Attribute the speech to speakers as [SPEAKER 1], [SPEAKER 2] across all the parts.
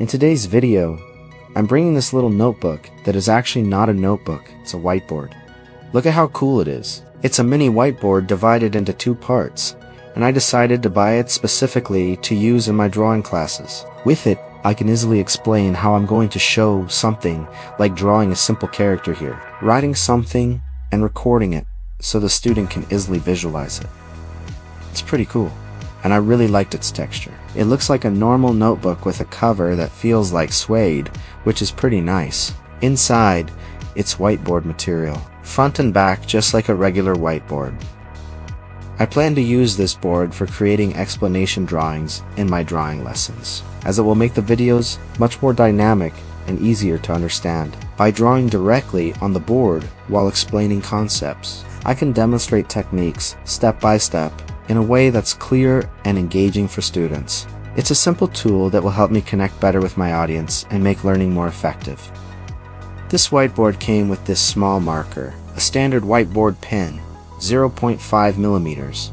[SPEAKER 1] In today's video, I'm bringing this little notebook that is actually not a notebook, it's a whiteboard. Look at how cool it is. It's a mini whiteboard divided into two parts, and I decided to buy it specifically to use in my drawing classes. With it, I can easily explain how I'm going to show something like drawing a simple character here, writing something and recording it so the student can easily visualize it. It's pretty cool, and I really liked its texture. It looks like a normal notebook with a cover that feels like suede, which is pretty nice. Inside, it's whiteboard material, front and back just like a regular whiteboard. I plan to use this board for creating explanation drawings in my drawing lessons, as it will make the videos much more dynamic and easier to understand. By drawing directly on the board while explaining concepts, I can demonstrate techniques step by step in a way that's clear and engaging for students. It's a simple tool that will help me connect better with my audience and make learning more effective. This whiteboard came with this small marker, a standard whiteboard pen, 0.5 millimeters.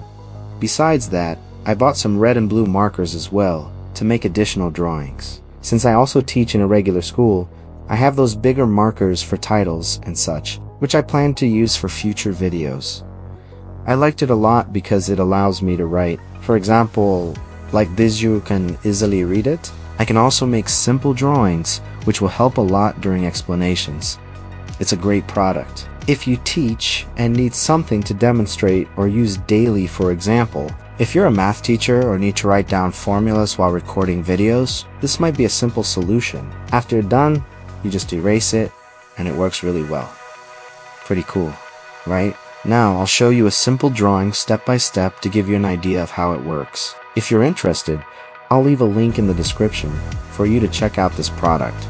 [SPEAKER 1] Besides that, I bought some red and blue markers as well to make additional drawings. Since I also teach in a regular school, I have those bigger markers for titles and such, which I plan to use for future videos. I liked it a lot because it allows me to write, for example, like this you can easily read it. I can also make simple drawings, which will help a lot during explanations. It's a great product. If you teach and need something to demonstrate or use daily, for example, if you're a math teacher or need to write down formulas while recording videos, this might be a simple solution. After you're done, you just erase it and it works really well. Pretty cool, right? Now I'll show you a simple drawing step by step to give you an idea of how it works. If you're interested, I'll leave a link in the description for you to check out this product.